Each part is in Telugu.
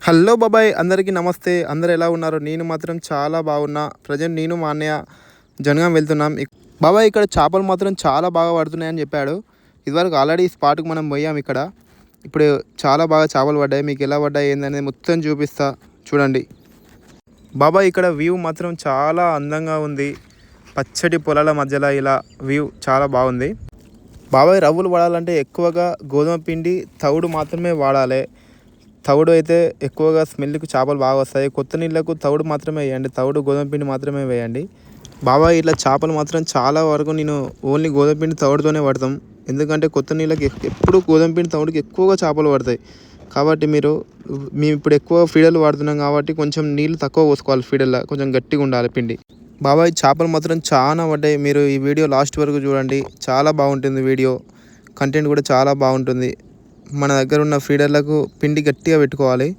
హలో బాబాయ్, అందరికీ నమస్తే. అందరు ఎలా ఉన్నారు? నేను మాత్రం చాలా బాగున్నా. ప్రజెంట్ నేను మా అన్నయ్య జనగాం వెళ్తున్నాం. బాబాయ్ ఇక్కడ చేపలు మాత్రం చాలా బాగా పడుతున్నాయని చెప్పాడు. ఇదివరకు ఆల్రెడీ ఈ స్పాట్కి మనం పోయాం. ఇక్కడ ఇప్పుడు చాలా బాగా చేపలు పడ్డాయి. మీకు ఎలా పడ్డాయి ఏందనేది మొత్తం చూపిస్తా, చూడండి. బాబాయ్ ఇక్కడ వ్యూ మాత్రం చాలా అందంగా ఉంది. పచ్చటి పొలాల మధ్యలో ఇలా వ్యూ చాలా బాగుంది. బాబాయ్ రవ్వులు పడాలంటే ఎక్కువగా గోధుమ పిండి తవుడు మాత్రమే వాడాలి. తవుడు అయితే ఎక్కువగా స్మెల్కి చేపలు బాగా వస్తాయి. కొత్త నీళ్ళకు తవుడు మాత్రమే వేయండి. తవుడు గోధుమ పిండి మాత్రమే వేయండి. బాబాయ్ ఇట్లా చేపలు మాత్రం చాలా వరకు నేను ఓన్లీ గోధుమ పిండి తవుడుతోనే పడతాం. ఎందుకంటే కొత్త నీళ్ళకి ఎప్పుడు గోధుమ పిండి తవుడుకి ఎక్కువగా చేపలు పడతాయి. కాబట్టి మేము ఇప్పుడు ఎక్కువ ఫీడర్లు వాడుతున్నాం కాబట్టి కొంచెం నీళ్ళు తక్కువ పోసుకోవాలి. ఫీడర్లో కొంచెం గట్టిగా ఉండాలి పిండి. బాబాయ్ చేపలు మాత్రం చాలా పడ్డాయి. మీరు ఈ వీడియో లాస్ట్ వరకు చూడండి, చాలా బాగుంటుంది వీడియో. కంటెంట్ కూడా చాలా బాగుంటుంది. మన దగ్గర ఉన్న ఫీడర్లకు పిండి గట్టిగా పెట్టుకోవాలి.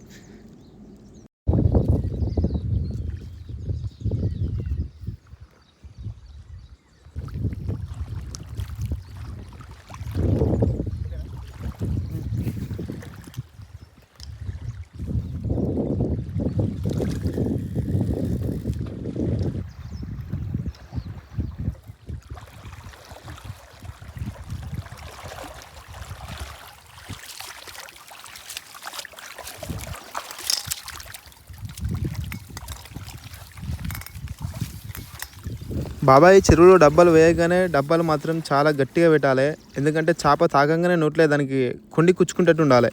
బాబాయ్ చెరువులో డబ్బాలు వేయగానే డబ్బాలు మాత్రం చాలా గట్టిగా పెట్టాలి. ఎందుకంటే చేప తాగంగానే నోట్లే దానికి కొండి కుచ్చుకుంటట్టు ఉండాలి.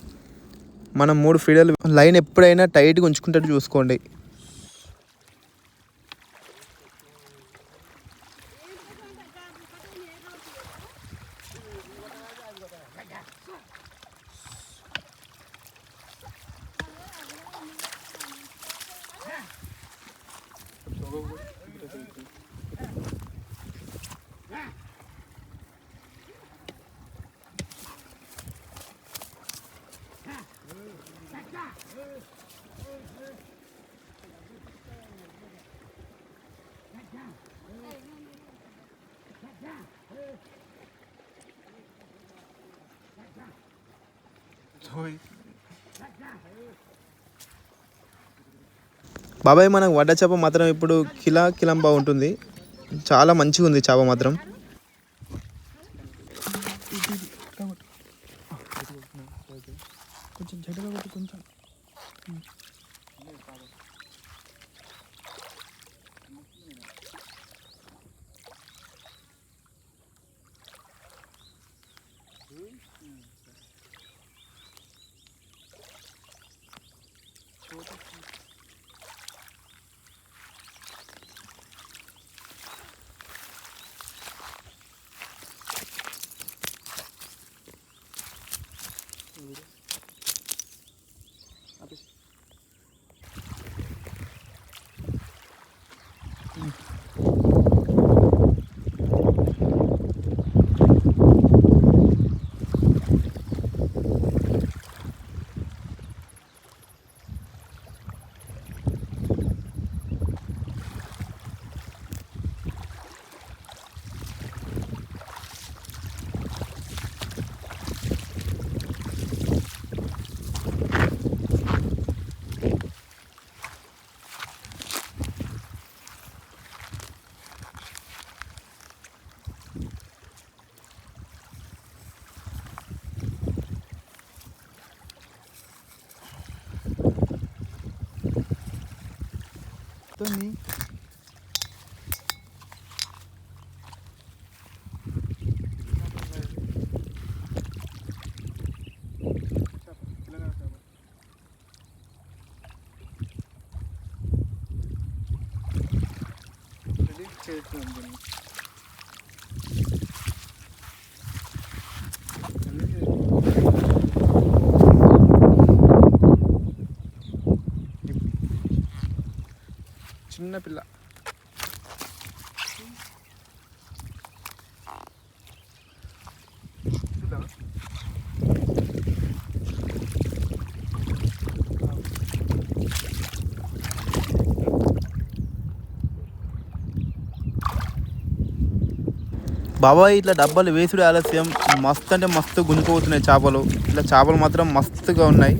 మనం 3 ఫీడర్లు లైన్ ఎప్పుడైనా టైట్గా ఉంచుకుంటట్టు చూసుకోండి. బాబాయ్ మనకు వడ్డ చేప మాత్రం ఇప్పుడు కిలంబా ఉంటుంది. చాలా మంచిగా ఉంది చేప మాత్రం. చిన్న పిల్ల బాబాయ్ ఇట్లా డబ్బాలు వేసుడు ఆలస్యం. మస్తు అంటే మస్తు గుంజుకుపోతున్నాయి చేపలు. ఇట్లా చేపలు మాత్రం మస్తుగా ఉన్నాయి.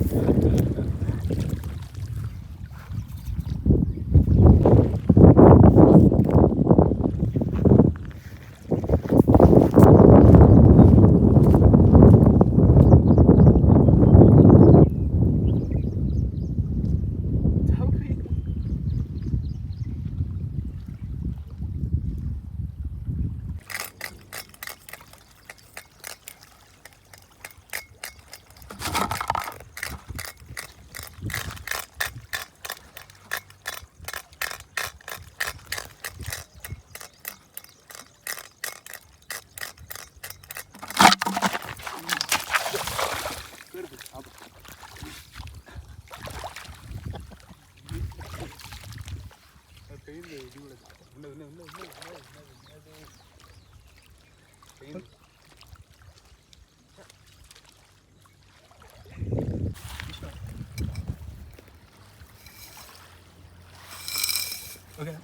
ఓకే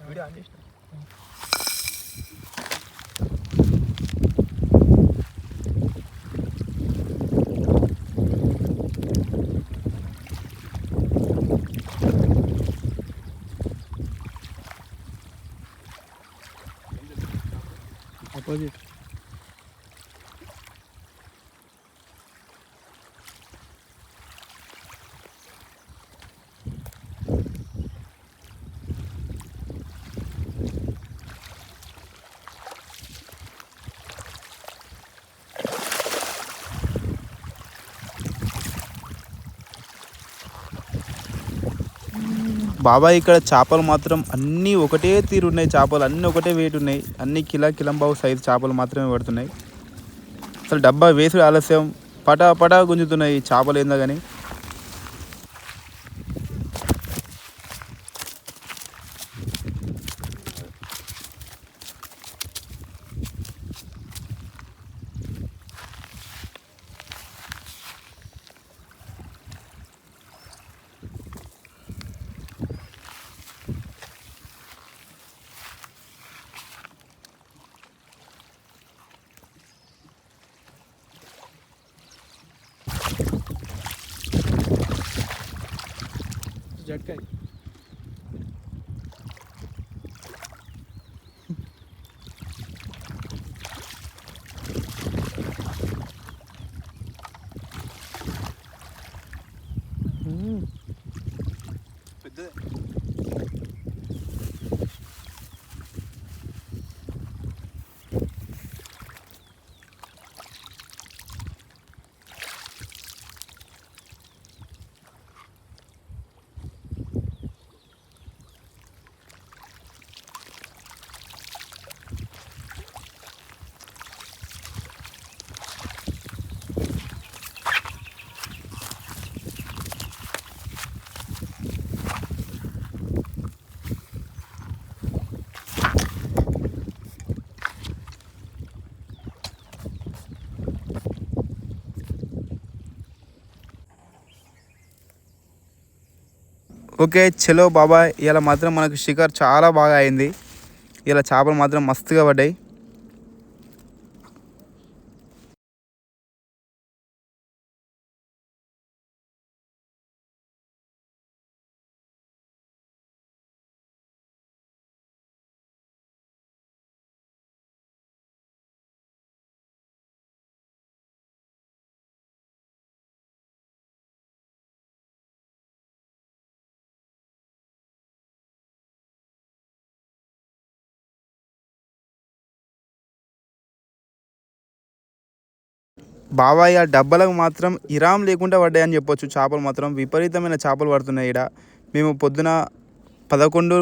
వీడియో ఆన్ చేసిన. ఆపోజిట్ బాబాయ్ ఇక్కడ చేపలు మాత్రం అన్నీ ఒకటే తీరు ఉన్నాయి. చేపలు అన్నీ ఒకటే వెయిట్ ఉన్నాయి. అన్నీ కిలంబావు సైజు చేపలు మాత్రమే పడుతున్నాయి. అసలు డబ్బా వేసుడు ఆలస్యం, పటా పటా గుంజుతున్నాయి చేపలు ఏందో కానీ. జట్కాయ్ పెద్దదే. ఓకే చలో బాబాయ్, ఇలా మాత్రం మనకు షికార్ చాలా బాగా అయింది. ఇలా చేపలు మాత్రం మస్తుగా పడ్డాయి. బాబాయ్ ఆ డబ్బాలకు మాత్రం ఇరాం లేకుండా పడ్డాయని చెప్పొచ్చు. చేపలు మాత్రం విపరీతమైన చేపలు పడుతున్నాయి ఇక్కడ. మేము పొద్దున 11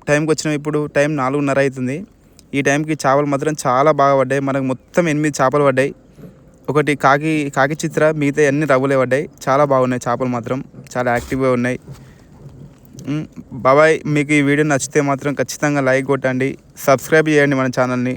టైంకి వచ్చినాం, ఇప్పుడు టైం 4:30 అవుతుంది. ఈ టైంకి చేపలు మాత్రం చాలా బాగా పడ్డాయి. మనకు మొత్తం 8 చేపలు పడ్డాయి. ఒకటి కాకి చిత్ర, మిగతా అన్ని రవ్వులే పడ్డాయి. చాలా బాగున్నాయి చేపలు మాత్రం, చాలా యాక్టివ్గా ఉన్నాయి. బాబాయ్ మీకు ఈ వీడియో నచ్చితే మాత్రం ఖచ్చితంగా లైక్ కొట్టండి, సబ్స్క్రైబ్ చేయండి మన ఛానల్ని.